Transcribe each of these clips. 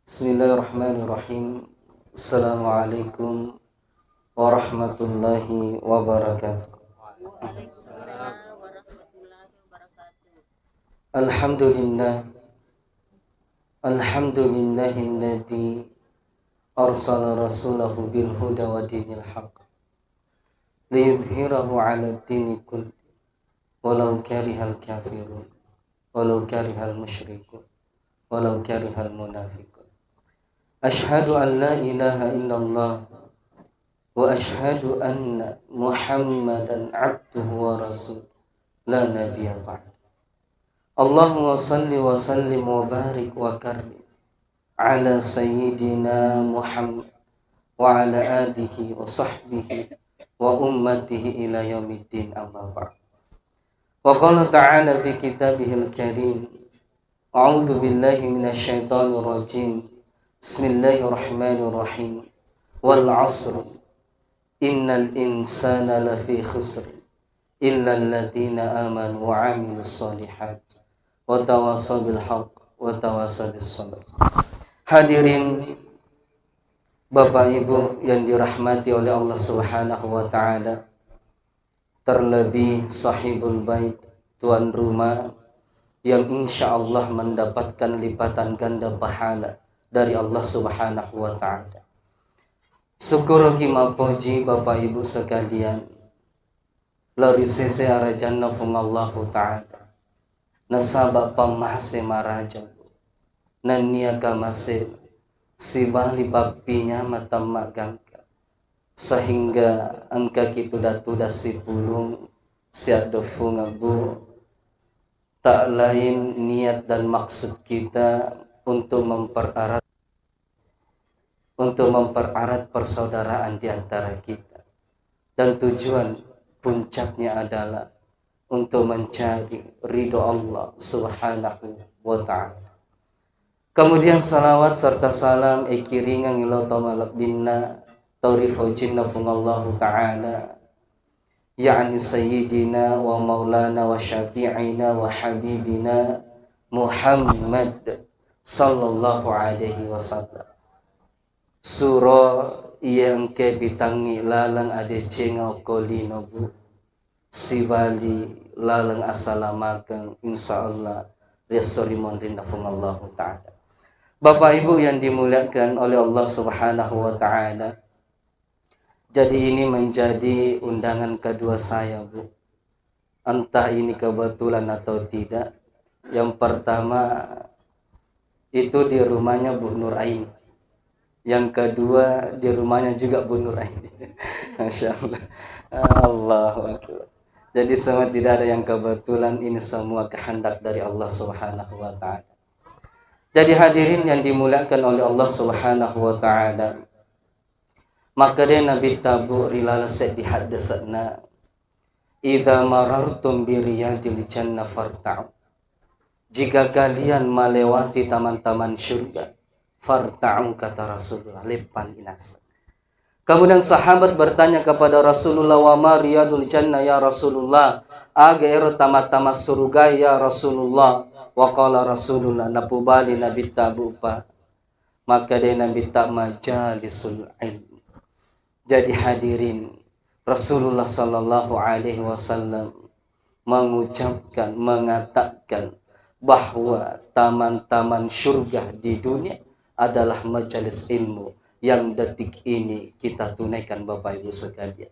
Bismillahirrahmanirrahim. Assalamualaikum warahmatullahi wabarakatuh. Alhamdulillah. Alhamdulillahilladzi arsala rasulahu bil huda wa dinil haqq liyudhhirahu 'ala ad-dini kulli walau karihal kafirun walau karihal musyrikun walau karihal munafiqun. Ashhadu an la ilaha illallah wa ashhadu anna Muhammadan abduhu wa rasul la nabiyya ba'd. Allahumma salli wa sallim wa barik wa karrim ala sayyidina Muhammad wa ala alihi wa sahbihi wa ummatihi ila yaumiddin, amma ba'd. Wa qala ta'ala fi kitabihil karim, a'udzu billahi minasy syaithanir rajim. Bismillahirrahmanirrahim. Wal 'asr innal insana lafi khusr illa alladziina amanu wa 'amilus shalihat wa tawassaw bil haqq wa tawassaw bis sabr. Hadirin Bapak Ibu yang dirahmati oleh Allah Subhanahu wa taala, terlebih sahibul bait, tuan rumah yang insyaallah mendapatkan lipatan ganda pahala dari Allah Subhanahu wa taala. Syukur kimapoji Bapak Ibu sekalian, lari sese arajanna fungallahu taala nasaba pamase maraja nania kamase sibali papinya mata magangka sehingga angka kitu datu dasi pulung siado fungabu tak lain niat dan maksud kita untuk mempererat persaudaraan di antara kita, dan tujuan puncaknya adalah untuk mencari ridho Allah Subhanahu wa ta'ala. Kemudian salawat serta salam ikiringan ila tamalab binna taurifu jinna fungallahu ta'ala ya'ni sayyidina wa maulana wa syafi'ina wa habibina Muhammad sallallahu alaihi wasallam. Surah yang ke bitangi lalang ade cengau kolino bu sibali lalang asalamakan insyaallah resori mondin nafungallahu ta'ala. Bapak Ibu yang dimuliakan oleh Allah Subhanahu wa ta'ala, jadi ini menjadi undangan kedua saya bu, entah ini kebetulan atau tidak. Yang pertama itu di rumahnya Bu Nur Aini, yang kedua di rumahnya juga Bu Nur Aini. Masya Allah. Allahu Akbar. Jadi semua tidak ada yang kebetulan, ini semua kehendak dari Allah Subhanahu wa ta'ala. Jadi hadirin yang dimuliakan oleh Allah Subhanahu wa ta'ala, maka dia Nabi tabu rilala set dihadasana idza marartum bi riyadil jannah farta'u, jika kalian melewati taman-taman surga, farta'u kata Rasulullah, lepan inas. Kemudian sahabat bertanya kepada Rasulullah, wa ma riyadul jannah ya Rasulullah, agairo tamat-tamat surga ya Rasulullah. Wa qala Rasulullah napubali nabi tabupa, maka dia Nabi tak majalisul ilm. Jadi hadirin, Rasulullah sallallahu alaihi wasallam mengucapkan, mengatakan bahwa taman-taman surga di dunia adalah majelis ilmu yang detik ini kita tunaikan Bapak Ibu sekalian.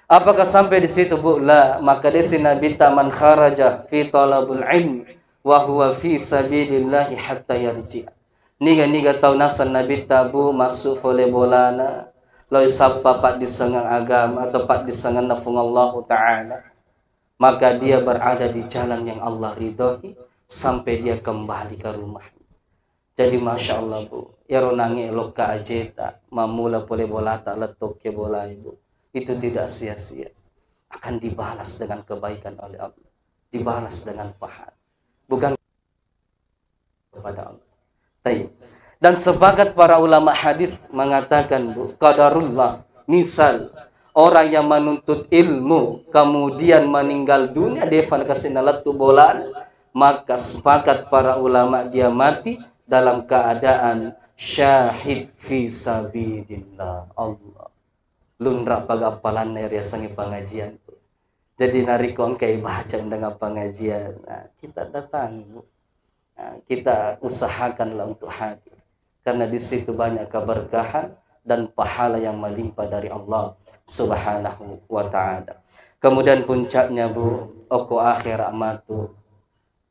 Apakah sampai di situ Bu? La, maka desi Nabi taman kharaja fi talabul ilm wa huwa fi sabilillahi hatta yarji. Niga tahu nasan Nabi tabu masuk vole bolana loy sapa pak disengang agama atau pak disengang nafungallahu ta'ala, maka dia berada di jalan yang Allah ridhoi sampai dia kembali ke rumah. Jadi Masya Allah Bu, ya ronangi elok ka ajeta mamula boleh bola tak letuk ke bola Ibu, itu tidak sia-sia, akan dibalas dengan kebaikan oleh Allah, dibalas dengan pahala, bukan kepada Allah. Taib. Dan sepakat para ulama hadis mengatakan Bu, qadarullah, misal orang yang menuntut ilmu kemudian meninggal dunia defan kasinalatu bolan, maka sepakat para ulama dia mati dalam keadaan syahid fi sabilillah. Allah lunra pagapalan na riasangi pengajian. Jadi narikon kay baca dengan pengajian. Nah, kita datang, Bu. Nah, kita usahakanlah untuk hadir. Karena di situ banyak keberkahan dan pahala yang melimpah dari Allah Subhanahu wa taala. Kemudian puncaknya, Bu, oko akhir amatu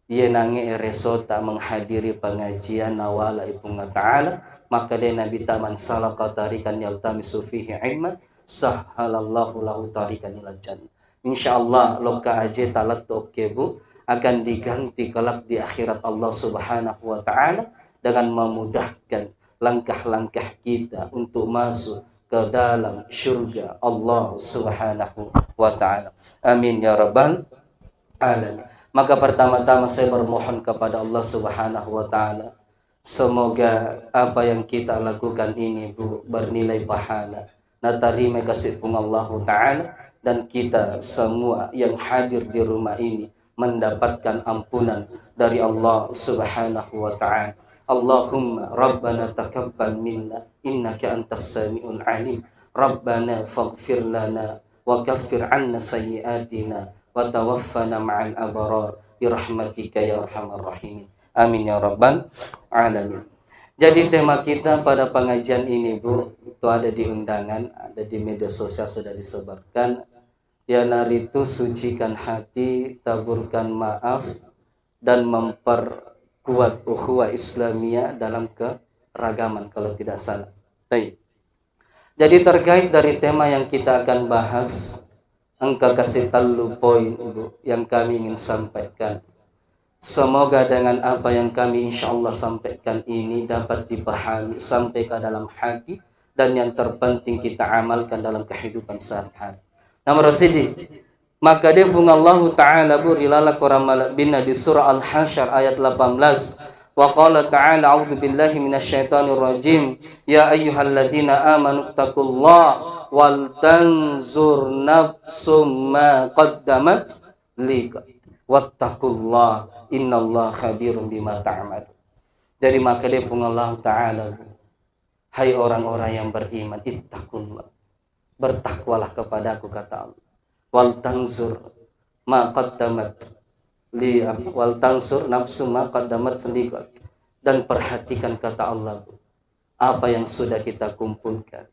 ia nangi resota menghadiri pengajian nawala ipunga ta'ala, maka dia Nabi taman salaka tarikan yaltamisu fihi ilman sahhalallahu lahu tarikan ilal jannah. Insyaallah loka aje talat oke, Bu, akan diganti kelak di akhirat Allah Subhanahu wa taala dengan memudahkan langkah-langkah kita untuk masuk ke dalam surga Allah Subhanahu wa taala. Amin ya rabbal alamin. Maka pertama-tama saya bermohon kepada Allah Subhanahu wa taala, semoga apa yang kita lakukan ini, Bu, bernilai pahala. Natarima kasih pun Allah taala, dan kita semua yang hadir di rumah ini mendapatkan ampunan dari Allah Subhanahu wa taala. Allahumma rabbana taqabbal minna innaka antas samiul alim. Rabbana faghfir lana wa kaffir 'anna sayyi'atina wa tawaffana ma'al abrar birahmatika ya arhamar rahimin. Amin ya rabbal alamin. Jadi tema kita pada pengajian ini, Bu, itu ada di undangan, ada di media sosial sudah disebarkan. Ya naritu sucikan hati, taburkan maaf, dan memperkuat ukhuwah Islamiyah dalam keragaman kalau tidak salah. Jadi terkait dari tema yang kita akan bahas, engkau kasih talu poin, Bu, yang kami ingin sampaikan. Semoga dengan apa yang kami insya Allah sampaikan ini dapat dipahami sampai ke dalam hati, dan yang terpenting kita amalkan dalam kehidupan sehari-hari. Nomor sidi, maka defung Allah Ta'ala burilala koramal bina di surah Al-Hasyr ayat 18. Wa qala ta'ala a'udzu billahi minasyaitonir rajim ya ayyuhalladzina amanu taqullaha wal tanzur nafsum ma qaddamat liqad wattaqullaha innallaha khabirum bima ta'mal. Dari maka defung Allah Ta'ala, hai orang-orang yang beriman, ittaqullah, bertakwalah kepadaku, kata Allah. Wal tanzur ma qaddamat li wal tanzur nafsu ma qaddamat liqad, dan perhatikan, kata Allah, apa yang sudah kita kumpulkan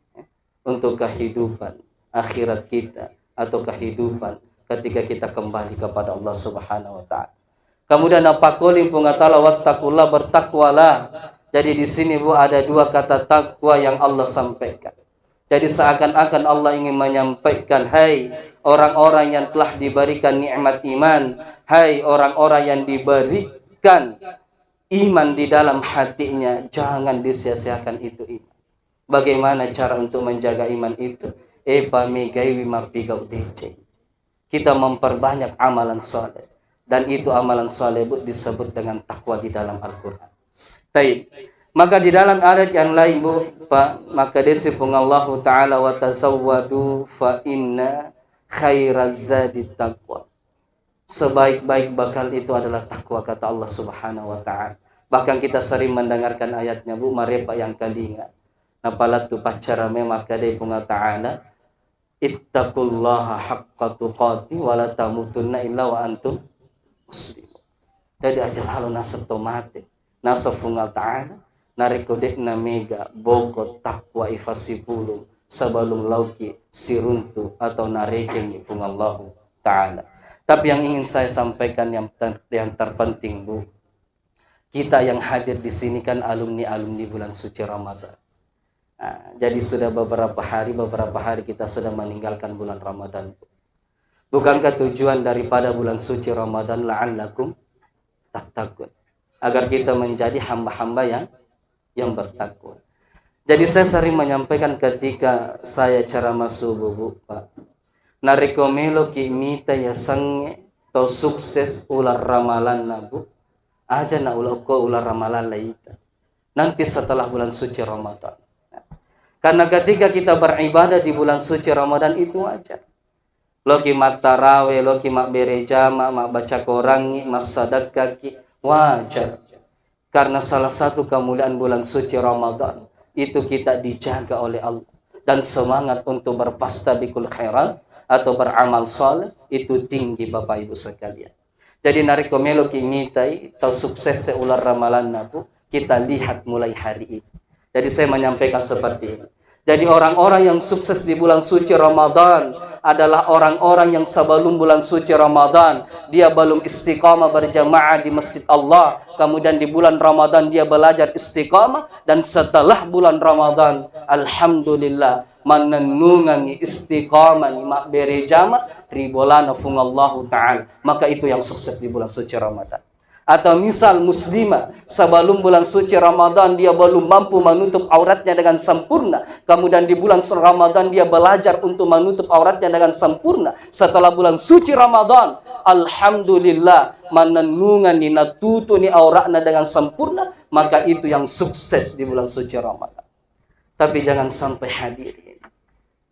untuk kehidupan akhirat kita atau kehidupan ketika kita kembali kepada Allah Subhanahu wa taala. Kemudian apa kulim pungatala wattaqullah, bertakwalah. Jadi di sini, Bu, ada dua kata takwa yang Allah sampaikan. Jadi seakan-akan Allah ingin menyampaikan, hai orang-orang yang telah diberikan nikmat iman, hai orang-orang yang diberikan iman di dalam hatinya, jangan disia-siakan itu iman. Bagaimana cara untuk menjaga iman itu? Kita memperbanyak amalan soleh, dan itu amalan soleh, Bu, disebut dengan takwa di dalam Al-Quran. Taib. Maka di dalam ayat yang lain, Bu, Pak, maka disebut Allah Ta'ala wa tazawwadu fa inna khairaz zadi taqwa. Sebaik-baik bakal itu adalah takwa, kata Allah Subhanahu wa taala. Bahkan kita sering mendengarkan ayatnya, Bu, marepa yang kalinga. Napalatu pacara maka dia punga ta'ala ittaqullaha haqqa tuqati wa la tamutunna illa wa antum muslimun. Jadi ajal halu nasab tomate nasab punga ta'ala narekodek na mega bokot takwa ifasipulung sabalung lauki siruntu atau narekeng ifungallahu ta'ala. Tapi yang ingin saya sampaikan yang terpenting, Bu, kita yang hadir di sini kan alumni bulan suci Ramadan. Nah, jadi sudah beberapa hari kita sudah meninggalkan bulan Ramadan. Bukankah tujuan daripada bulan suci Ramadan la'allakum tattaqun, agar kita menjadi hamba-hamba yang bertakwa. Jadi saya sering menyampaikan ketika saya ceramah subuh, Bu, Pak, narekomelo ki mita ya sange to sukses ular ramalan na, Bu, aja na ular ramalan laita nanti setelah bulan suci Ramadan. Karena ketika kita beribadah di bulan suci Ramadan itu wajar. Loki mak taraweh, loki mak berejama, mak baca korangi, mak sadaqah, wajar. Karena salah satu kemuliaan bulan suci Ramadan itu kita dijaga oleh Allah, dan semangat untuk berfastabiqul khairat atau beramal saleh itu tinggi Bapak Ibu sekalian. Jadi nariko melo kimitai tau sukses ular ramalan nabu kita lihat mulai hari ini. Jadi saya menyampaikan seperti ini. Jadi orang-orang yang sukses di bulan suci Ramadan adalah orang-orang yang sebelum bulan suci Ramadan dia belum istiqamah berjamaah di masjid Allah. Kemudian di bulan Ramadan dia belajar istiqamah, dan setelah bulan Ramadan alhamdulillah menenungangi istiqamah ni mak beri jama ribolana fungallahu ta'ala, maka itu yang sukses di bulan suci Ramadan. Atau misal muslimah sebelum bulan suci Ramadan dia belum mampu menutup auratnya dengan sempurna, kemudian di bulan Ramadan dia belajar untuk menutup auratnya dengan sempurna. Setelah bulan suci Ramadan alhamdulillah menenungan ni natutu ni auratnya dengan sempurna, maka itu yang sukses di bulan suci Ramadan. Tapi jangan sampai hadirin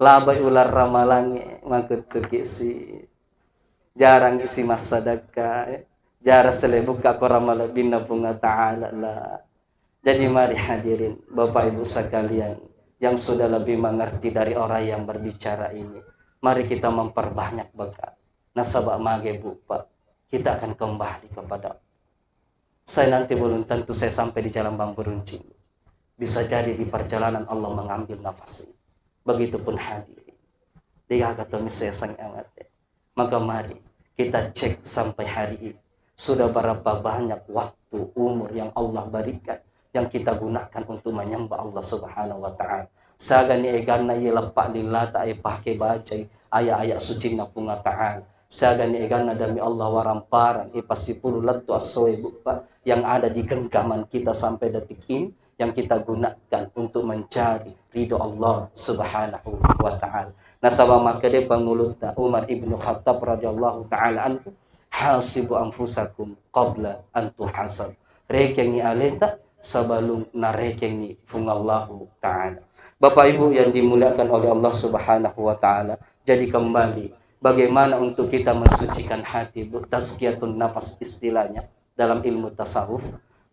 labai ular ramalannya makutu kisi jarang isi masa sedekah, jara selebuka koramala binna bunga ta'ala lah. Jadi mari hadirin Bapak Ibu sekalian yang sudah lebih mengerti dari orang yang berbicara ini, mari kita memperbanyak bekal. Nasabak mage bupa, kita akan kembali kepada saya. Nanti belum tentu saya sampai di jalan bambu runcing. Bisa jadi di perjalanan Allah mengambil nafas ini. Begitupun hadirin. Dia kata saya sang angat. Maka mari kita cek sampai hari ini sudah berapa banyak waktu umur yang Allah berikan yang kita gunakan untuk menyembah Allah Subhanahu wa taala. Sagani egana ye lepak lillata e pakai baca ayat-ayat suci na punga ta'ala. Sagani egana demi Allah waramparan e pasipulu latu asoe bupa yang ada di genggaman kita sampai detik ini, yang kita gunakan untuk mencari ridho Allah Subhanahu wa taala. Nasabah makade pangulutna Umar ibnu Khattab radhiyallahu taala anhu, hasibu anfusakum qabla an tuhasab. Rekengi aleta sebelum narekengi fungallahu ta'ala. Bapak Ibu yang dimuliakan oleh Allah Subhanahu wa ta'ala, jadi kembali bagaimana untuk kita mensucikan hati, tazkiyatun nafas istilahnya dalam ilmu tasawuf.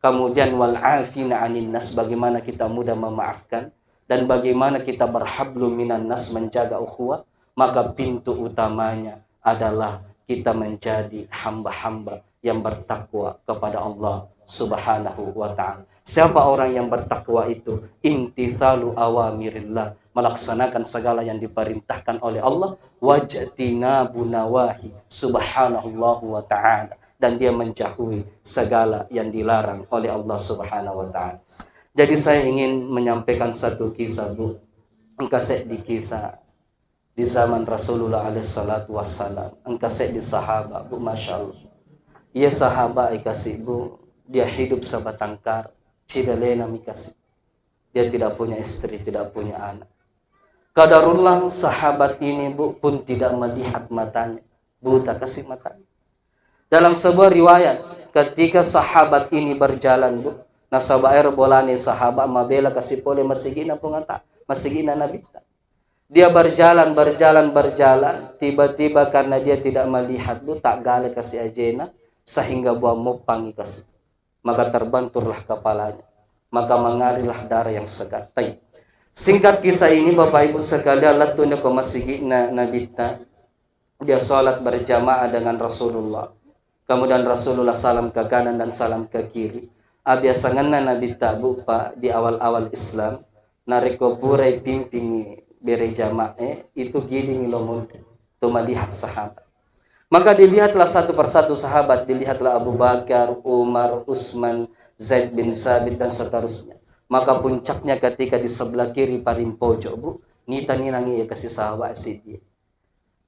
Kemudian wal afina anin nas, bagaimana kita mudah memaafkan, dan bagaimana kita berhablum minan nas menjaga ukhuwah. Maka pintu utamanya adalah kita menjadi hamba-hamba yang bertakwa kepada Allah Subhanahu wa ta'ala. Siapa orang yang bertakwa itu? Imtithalu awamirillah, melaksanakan segala yang diperintahkan oleh Allah, wajtinabu nawahi subhanahu wa ta'ala, dan dia menjauhi segala yang dilarang oleh Allah Subhanahu wa ta'ala. Jadi saya ingin menyampaikan satu kisah, Bu. Engkasek di kisah di zaman Rasulullah alaihissalatu wassalam, engkasek di sahabat, Bu, Masya Allah. Ia sahabat ikasih, Bu, dia hidup sebatang kar, cidalena mikasih. Dia tidak punya istri, tidak punya anak. Qadarullah sahabat ini, Bu, pun tidak melihat matanya, buta kasih matanya. Dalam sebuah riwayat, ketika sahabat ini berjalan, Bu, nasabah air bolani sahabat mabela kasih pole masigina pungata, masigina nabita. Dia berjalan, tiba-tiba karena dia tidak melihat, Bu, tak gale kasih ajena, sehingga buah mopangi kasih. Maka terbenturlah kepalanya, maka mengalirlah darah yang segar. Singkat kisah ini Bapak Ibu sekalian, latuna ko masigina nabita, dia sholat berjamaah dengan Rasulullah. Kemudian Rasulullah salam ke kanan dan salam ke kiri. Biasangan nabita, Bu, Pak, di awal-awal Islam, nariko purai pimpingi bere jamaah itu giling lomun tu melihat sahabat. Maka dilihatlah satu persatu sahabat, dilihatlah Abu Bakar, Umar, Utsman, Zaid bin Sabit dan seterusnya. Maka puncaknya ketika di sebelah kiri paling pojok, Bu, nita ninangi kasih sahabat Sidi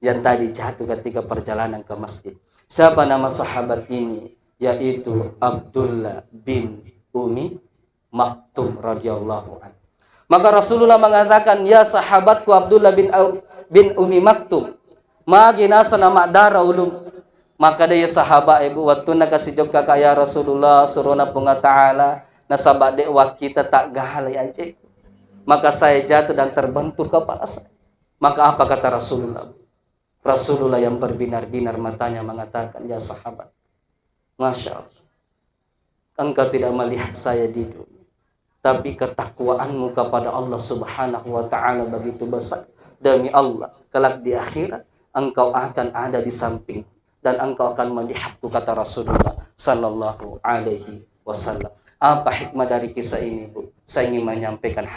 yang tadi jatuh ketika perjalanan ke masjid. Siapa nama sahabat ini? Yaitu Abdullah bin Umi Maktum radhiyallahu anhu. Maka Rasulullah mengatakan, ya sahabatku Abdullah bin Umi Maktum, magina nama darah ulum. Maka dia sahabat ibu waktu nak kasih jawab kaya Rasulullah suruna punga ta'ala nasabak dekwa kita tak gahalai aja. Maka saya jatuh dan terbentur kepala saya. Maka apa kata Rasulullah? Rasulullah yang berbinar-binar matanya mengatakan, ya sahabat, Masya Allah, engkau tidak melihat saya di dunia, tapi ketakwaanmu kepada Allah Subhanahu wa taala begitu besar. Demi Allah, kelak di akhirat engkau akan ada di samping dan engkau akan melihatku, kata Rasulullah sallallahu alaihi wasallam. Apa hikmah dari kisah ini, Bu? Saya ingin menyampaikan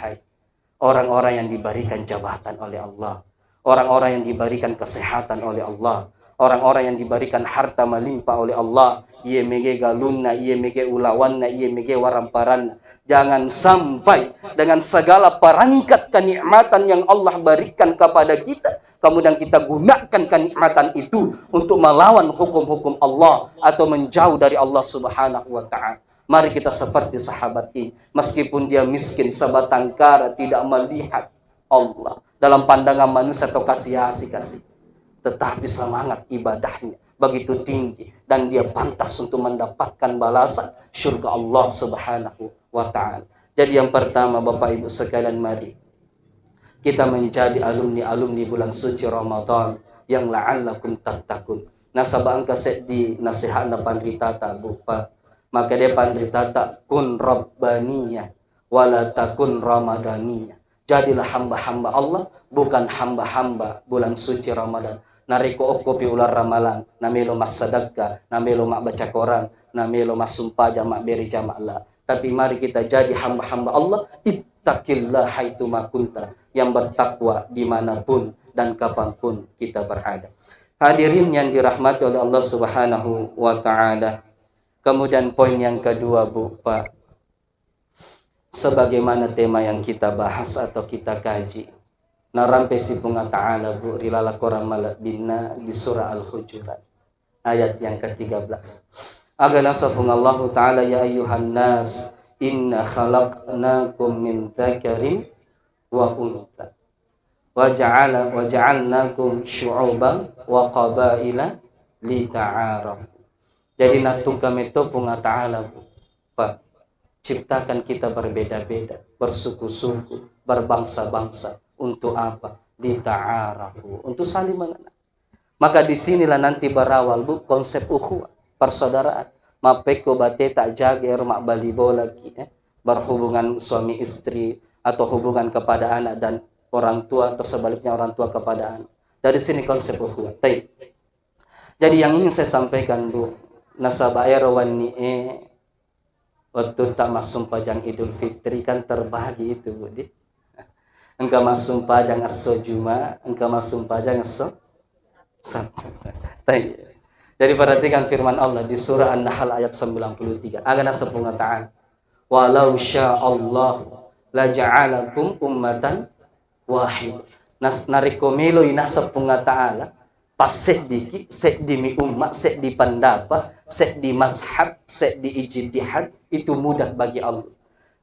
orang-orang yang diberikan jabatan oleh Allah, orang-orang yang diberikan kesehatan oleh Allah, orang-orang yang diberikan harta melimpah oleh Allah, iye mege galunna, iye mege ulawanna, iye mege waramparanna. Jangan sampai dengan segala perangkat kenikmatan yang Allah berikan kepada kita, kemudian kita gunakan kenikmatan itu untuk melawan hukum-hukum Allah atau menjauh dari Allah Subhanahu wa taala. Mari kita seperti sahabat ini, meskipun dia miskin sebatang kara, tidak melihat Allah dalam pandangan manusia atau kasih, tetapi semangat ibadahnya begitu tinggi dan dia pantas untuk mendapatkan balasan surga Allah Subhanahu wa taala. Jadi yang pertama, Bapak Ibu sekalian, mari kita menjadi alumni bulan suci Ramadan yang la'allakum tattaqun. Nasabah angka di nasihat na pandritata, Bapak, maka dia pandritata kun rabbaniyah wala takun ramadaniyah. Jadilah hamba-hamba Allah, bukan hamba-hamba bulan suci Ramadan. Nariko okopi ular ramalan, namelo mas sadaka, namelo mak baca Quran, namelo mas sumpah jamak beri jamak la. Tapi mari kita jadi hamba-hamba Allah, ittaqillah haitsu ma kunta, yang bertakwa dimanapun dan kapanpun kita berada. Hadirin yang dirahmati oleh Allah Subhanahu wa taala. Kemudian poin yang kedua, Bu, Pak, sebagaimana tema yang kita bahas atau kita kaji, narampe si punga ta'ala, Bu, rilala koram malak binna di surah Al-Hujurat ayat yang ke-13. Agana safung Allah ta'ala, ya ayyuhan nas inna khalaqnakum min dzakarin wa untha wa ja'alnakum syu'uban wa qabaila lita'arafu. Jadi natung kami itu punga ta'ala, Pak, ciptakan kita berbeda-beda, bersuku-suku, berbangsa-bangsa. Untuk apa? Lita'arafu, untuk saling mengenal. Maka disinilah nanti berawal, Bu, konsep ukhuwah, persaudaraan. Mapeko bate tak jager mak balibo lagi, berhubungan suami istri atau hubungan kepada anak dan orang tua atau sebaliknya orang tua kepada anak. Dari sini konsep ukhuwah. Jadi yang ingin saya sampaikan, Bu, nasabah rawan waktu tak masuk pajang Idul Fitri kan terbagi itu, Bu. Engkau masuk pajang aso Juma, engkau masuk pajang aso Sabtu. Jadi perhatikan firman Allah di surah An-Nahl ayat 93. Agana sepunga ta'ala. Walau sya'allah la ja'alakum ummatan wahid. Narikomelo ina sepunga ta'ala. Pas sek di mi umat, sek di pendapat, sek di mazhab, sek di ijtihad, itu mudah bagi Allah.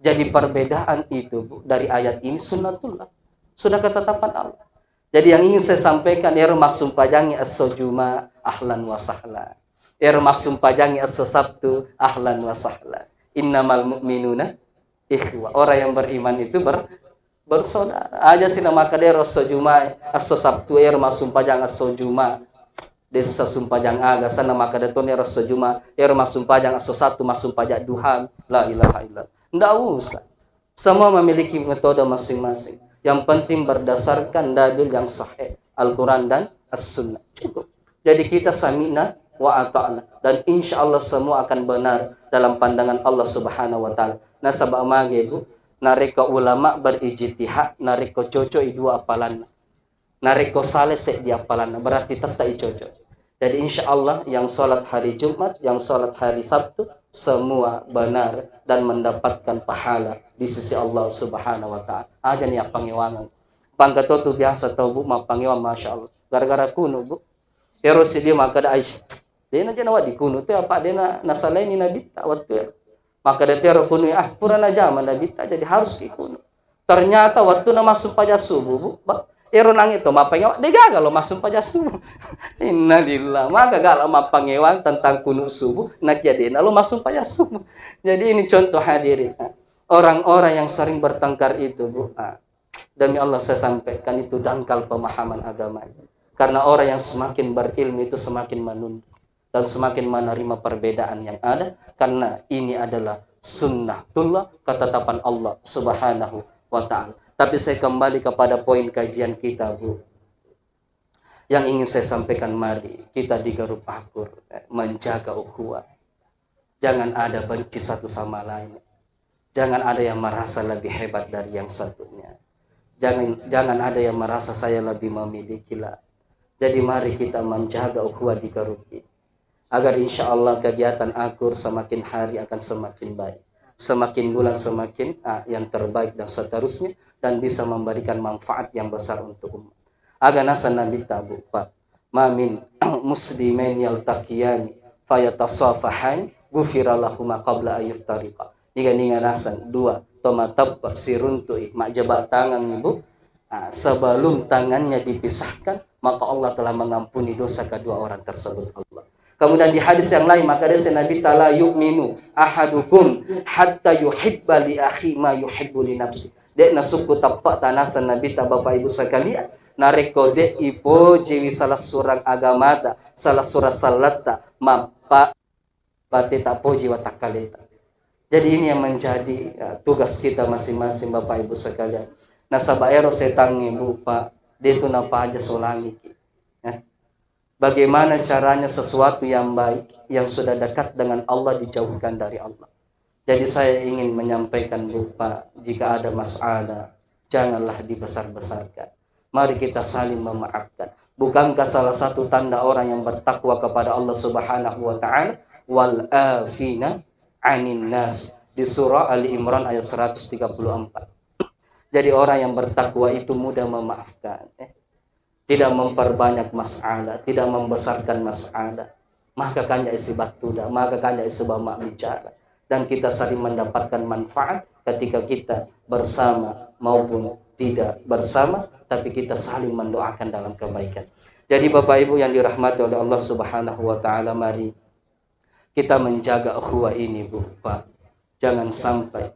Jadi perbedaan itu, Bu, dari ayat ini sunnatullah, sudah ketetapan Allah. Jadi yang ingin saya sampaikan, ya masum pajangi aso Juma, ahlan wa sahlan. Ya masum pajangi aso Sabtu, ahlan wa sahlan. Innamal mu'minuna ikhwah. Orang yang beriman itu bersaudara. Aja sih nama kadero aso Juma, aso Sabtu, ya masum pajang aso Juma. Desa sumpajang aga sana maka daton ya aso Juma, ya masum pajang aso Sabtu, masum pajak Duhan. La ilaha illallah. Nggak usah. Semua memiliki metode masing-masing. Yang penting berdasarkan dalil yang sahih, Al-Quran dan As-Sunnah. Cukup. Jadi kita sami'na wa ata'na. Dan insya Allah semua akan benar dalam pandangan Allah Subhanahu wa ta'ala. Nasabah mage, Bu, nareko ulama berijtihad, nareko cocok dua apalan. Nareko saleh sek di apalan. Berarti tetap cocok. Jadi insya Allah yang sholat hari Jumat, yang sholat hari Sabtu, semua benar dan mendapatkan pahala di sisi Allah Subhanahu wa ta'ala. Aja nih pangewangan. Pangkato tu biasa tau, Bu, mapangewan Masya Allah. Gara-gara kuno, Bu. Pero si dia maka da Aisyah. Dia na jana wadi kuno. Itu apa dia na nasalay ni nabita waktu ya. Maka da tero kuno pura na zaman nabita. Jadi harus ki kuno. Ternyata waktu na masuk pajak subuh, Bu. Ero nang itu mapangewan. Dia gagal lo masuk pajak subuh. Innalillah. Maka gagal mapangewan tentang kuno subuh. Nak jadi lo masuk pajak subuh. Jadi ini contoh hadirin. Orang-orang yang sering bertengkar itu, Bu, demi Allah saya sampaikan itu dangkal pemahaman agama. Karena orang yang semakin berilmu itu semakin menunduk. dan semakin menerima perbedaan yang ada, karena ini adalah sunnatullah, ketetapan Allah Subhanahu wa ta'ala. Tapi saya kembali kepada poin kajian kita, Bu. Yang ingin saya sampaikan, mari kita digaruk akur menjaga ukhuwah. Jangan ada benci satu sama lain. Jangan ada yang merasa lebih hebat dari yang satunya. Jangan ada yang merasa saya lebih memiliki lah. Jadi mari kita menjaga ukhuwah di garuk ini, agar insya Allah kegiatan akur semakin hari akan semakin baik, semakin bulan semakin yang terbaik dan seterusnya, dan bisa memberikan manfaat yang besar untuk umat. Agar nasa Nabi tabu Pak, mamin muslimin yaltaqiyani fayatasafahan ghufira lahum qabla ayyuftariqa. Ninga nasan dua tomatab siruntui mak jabat tangan ibu, sebelum tangannya dipisahkan, maka Allah telah mengampuni dosa kedua orang tersebut. Allah. Kemudian di hadis yang lain, maka dari Nabi ta'ala yu'minu ahadukum hatta yuhibba li akhi ma yuhibbu li nafsi. Dek nasuku tapak tanasan Nabi ta Bapak Ibu sekalian, nareko dek ipo jiwi salah surang agamata, salah surah salata mapa bate tak poji wa takaleta. Jadi ini yang menjadi tugas kita masing-masing Bapak Ibu sekalian. Nasabaero setang ibu Pak, dia itu napa aja solangi. Ya. Bagaimana caranya sesuatu yang baik, yang sudah dekat dengan Allah dijauhkan dari Allah. Jadi saya ingin menyampaikan Bu Pak, jika ada masalah, janganlah dibesar-besarkan. Mari kita saling memaafkan. Bukankah salah satu tanda orang yang bertakwa kepada Allah Subhanahu wa ta'ala, wal afina 'anin nas, di surah Ali Imran ayat 134. Jadi orang yang bertakwa itu mudah memaafkan, tidak memperbanyak masalah, tidak membesarkan masalah. Maka kanya isi batuda, maka kanya isi bamak bicara, dan kita saling mendapatkan manfaat ketika kita bersama maupun tidak bersama, tapi kita saling mendoakan dalam kebaikan. Jadi Bapak Ibu yang dirahmati oleh Allah Subhanahu wa ta'ala, mari kita menjaga ukhuwah ini, Bu Pak. Jangan sampai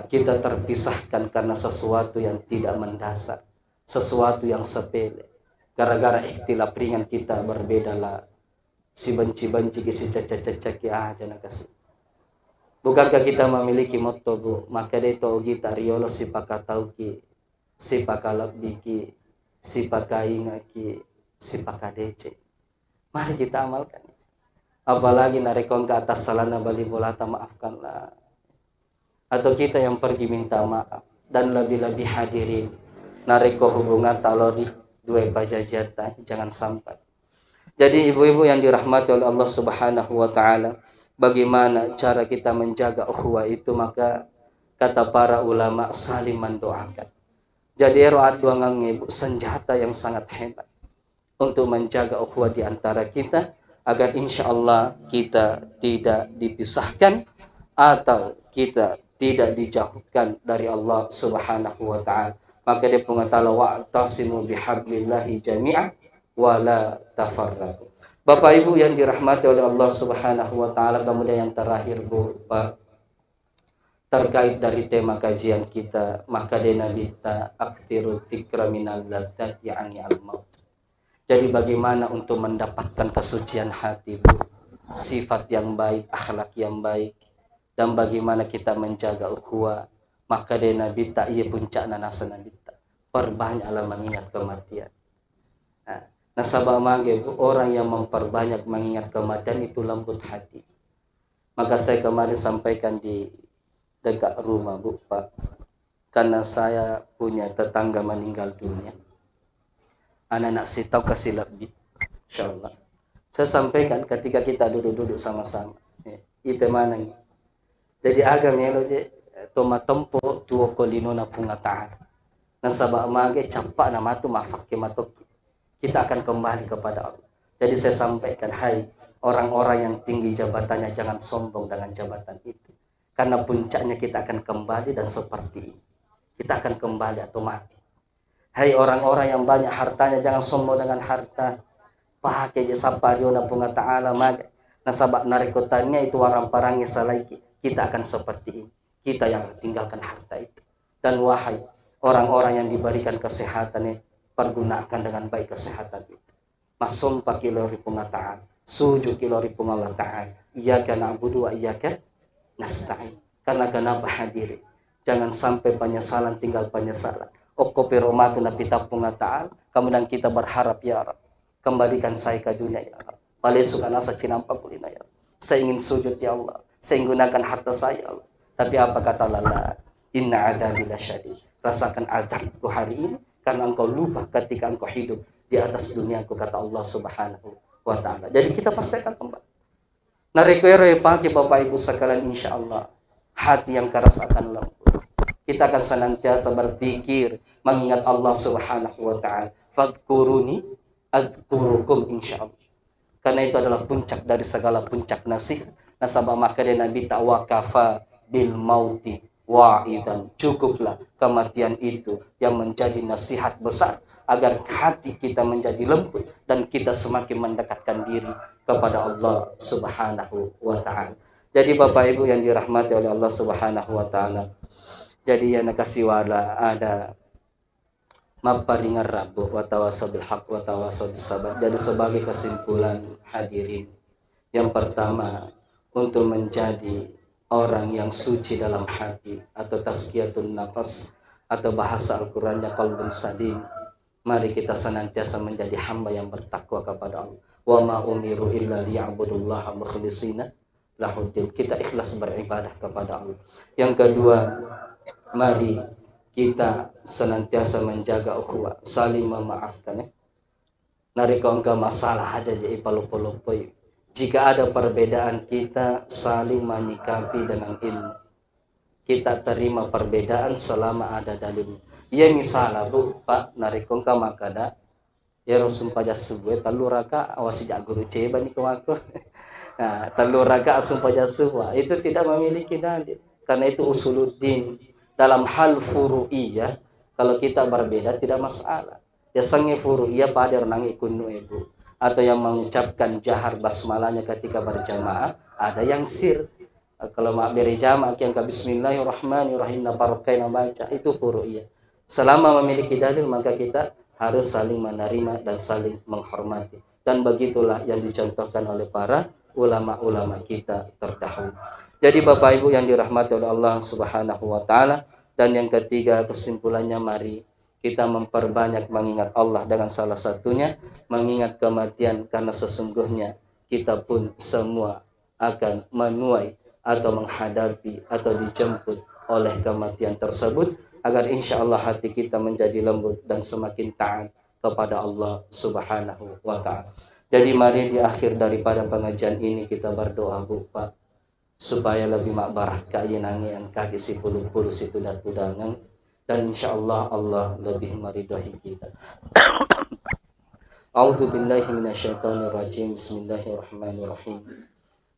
kita terpisahkan karena sesuatu yang tidak mendasar, sesuatu yang sepele. Gara-gara ikhtilaf ringan kita berbedalah. Si benci-benci, si cecek-cecek ya jangan kasih. Bukankah kita memiliki motto, Bu? Maka itu kita riolo si pakatauki, si pakalabiki, si pakaingaki, si pakadece. Mari kita amalkan. Apalagi narekon ke atas salana bali bolata, maafkanlah. Atau kita yang pergi minta maaf, dan lebih-lebih hadirin nareko hubungan talori dua pajajata, jangan sampai. Jadi ibu-ibu yang dirahmati oleh Allah Subhanahu wa ta'ala, bagaimana cara kita menjaga ukhuwah itu? Maka kata para ulama, saling mendoakan. Jadi roat doangan ibu senjata yang sangat hebat untuk menjaga ukhuwah di antara kita, agar insya Allah kita tidak dipisahkan atau kita tidak dijauhkan dari Allah Subhanahu wa ta'ala. Maka dia mengatakan wa'tasimu bihablillahi jami'an wa la tafarraqu. Bapak Ibu yang dirahmati oleh Allah Subhanahu wa ta'ala, kemudian yang terakhir Bu Pak, terkait dari tema kajian kita, maka denabita aktiru tikra minal ladzat ya'ni al-maut. Jadi bagaimana untuk mendapatkan kesucian hati, Bu, sifat yang baik, akhlak yang baik, dan bagaimana kita menjaga ukhuwah. Maka dia Nabi tak ia puncak nasa Nabi tak perbanyaklah mengingat kematian. Nasabah mage orang yang memperbanyak mengingat kematian itu lembut hati. Maka saya kemarin sampaikan di dekat rumah, Bu Pak, karena saya punya tetangga meninggal dunia. Anak-anak saya tahu kasih lebih, insyaallah. Saya sampaikan ketika kita duduk-duduk sama-sama. Itu mana? Jadi agam melo je toma tempo tuo kolino na pungataan. Nasaba mage capak nama tu mafak matok. Kita akan kembali kepada Allah. Jadi saya sampaikan, hai orang-orang yang tinggi jabatannya, jangan sombong dengan jabatan itu. Karena puncaknya kita akan kembali dan seperti ini. Kita akan kembali atau mati. Hai orang-orang yang banyak hartanya, jangan sombong dengan harta. Pakai je sapario na pungataan mage. Nasaba narikotannya itu orang parangnya salaiki. Kita akan seperti ini. Kita yang tinggalkan harta itu. Dan wahai orang-orang yang diberikan kesehatan, pergunakan dengan baik kesehatan itu. Masum pakilori pengataan. sujud kiloripun Allah Ta'ala. Iyyaka na'budu wa iyyaka nasta'in. Karena kenapa hadirin? Jangan sampai penyesalan tinggal penyesalan. Okopi romatu nabi tapung ta'ala. Kemudian kita berharap ya Rabb, kembalikan saya ke dunia ya Rabb. Palesuk anasa cinampa kulina ya Rabb. Saya ingin sujud ya Allah. Saya ingin gunakan harta saya ya Allah. Tapi apa kata Allah? Inna adabi lasyadid. Rasakan adabku hari ini karena engkau lupa ketika engkau hidup di atas dunia, kata Allah Subhanahu wa Ta'ala. Jadi kita pasti akan kembali. Narikoy pagi Bapak Ibu sekalian, insya Allah hati yang keras akan lembut. Kita akan senantiasa berzikir mengingat Allah Subhanahu wa Ta'ala. Fadkuruni adzkurukum, insya Allah. Karena itu adalah puncak dari segala puncak nasihat. Nasabah maka dia Nabi ta'wakafa bil mauti wa'idan. Cukuplah kematian itu yang menjadi nasihat besar agar hati kita menjadi lembut dan kita semakin mendekatkan diri kepada Allah Subhanahu wa Ta'ala. Jadi Bapak Ibu yang dirahmati oleh Allah Subhanahu wa Ta'ala, jadi yang nakasih wala ada maparingan rabu wa tawasau bil haq wa tawasau bis sabar. Jadi sebagai kesimpulan hadirin, yang pertama, untuk menjadi orang yang suci dalam hati atau tazkiyatun nafas atau bahasa Al-Qur'annya qalbun salim, mari kita senantiasa menjadi hamba yang bertakwa kepada Allah. Wa ma umiru illa liya'budullaha mukhlishina lahuddin. Kita ikhlas beribadah kepada Allah. Yang kedua, mari kita senantiasa menjaga ukhuwah, saling memaafkan ya. Nariko engkau masalah aja jadi palu-palu. Jika ada perbedaan, kita saling menyikapi dengan ilmu. Kita terima perbedaan selama ada dalil. Ya misalnya bu, Pak, nariko engkau makada ya rasul pajak subuh taluraka awasi jak guru ceba nih kau. Nah, taluraka asum pajak subuh itu tidak memiliki dalil. Karena itu usuluddin. Dalam hal furu'iyah, kalau kita berbeda tidak masalah. Ya sange furu'iyah pada renang ikunu ibu. Atau yang mengucapkan jahar basmalahnya ketika berjamaah, ada yang sir. Kalau mak beri jamaah yang ke bismillahirrahmanirrahim nabarokai baca, itu furu'iyah. Selama memiliki dalil maka kita harus saling menerima dan saling menghormati. Dan begitulah yang dicontohkan oleh para ulama-ulama kita terdahulu. Jadi Bapak Ibu yang dirahmati oleh Allah Subhanahu wa Ta'ala. Dan yang ketiga, kesimpulannya, mari kita memperbanyak mengingat Allah, dengan salah satunya mengingat kematian, karena sesungguhnya kita pun semua akan menuai atau menghadapi atau dijemput oleh kematian tersebut, agar insya Allah hati kita menjadi lembut dan semakin taat kepada Allah Subhanahu wa Ta'ala. Jadi mari di akhir daripada pengajian ini kita berdoa Bu Pak, supaya lebih makbarah kaya nangi yang kaki si puluh-puluh situ datudangan, dan insya Allah Allah lebih meridahi kita. A'udzu billahi minasyaitonir rajim. Bismillahirrahmanirrahim.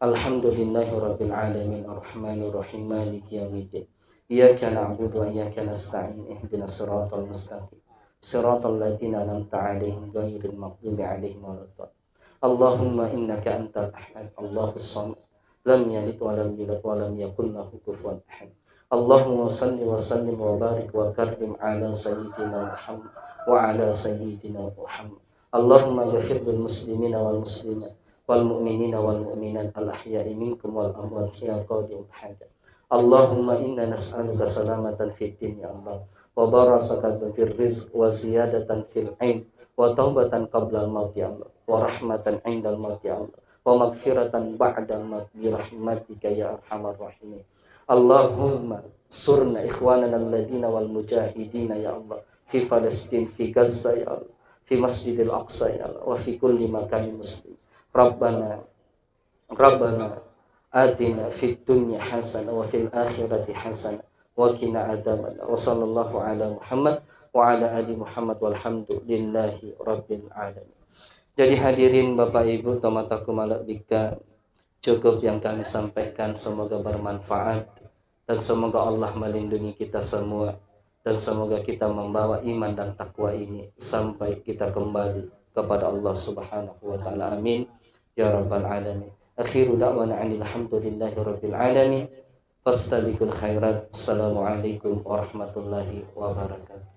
Alhamdulillahirabbil alamin arrahmanir rahim maliki yaumiddin. Iyyaka na'budu wa iyyaka nasta'in. Ihdinas siratal mustaqim. Siratal ladzina an'amta 'alaihim ghairil maghdubi 'alaihim waladdallin. Allahumma innaka antal ahad, Allahus samad, lam yalid wa lam yulad wa lam yakul lahu kufuwan ahad. Allahumma salli wa sallim wa barik wa karrim ala sayyidina Muhammad wa ala sayyidina Muhammad. Allahumma ghafir lil muslimina wal muslimat wal mu'minina wal mu'minat al ahya'i minkum wal amwat ya qadil hajat. Allahumma inna nas'aluka salamatan fid din ya Allah, wa barakatan fil rizq wa ziyadatan fil ilm wa taubatan qabla al maut ya Allah, wa rahmatan 'indal maut ya Allah, wa maghfiratan ba'dal maut bi rahmatika ya arhamar rahimin. Allahumma surna ikhwanana alladina wal mujahidina ya Allah, fi Palestin, fi Gaza ya Allah, fi Masjidil Aqsa ya Allah, wa fi kulli makani muslim. Rabbana atina fid dunya hasanah wa fil akhirati hasanah wa qina adzabannar. Wa sallallahu ala Muhammad wa ala ali Muhammad walhamdulillahi rabbil alamin. Jadi hadirin Bapak Ibu tomataku malabika, cukup yang kami sampaikan, semoga bermanfaat dan semoga Allah melindungi kita semua, dan semoga kita membawa iman dan takwa ini sampai kita kembali kepada Allah Subhanahu wa Ta'ala. Amin ya rabbal alamin. Akhiru da'wana alhamdulillahi rabbil alamin. Fastabiqul khairat. Assalamualaikum warahmatullahi wabarakatuh.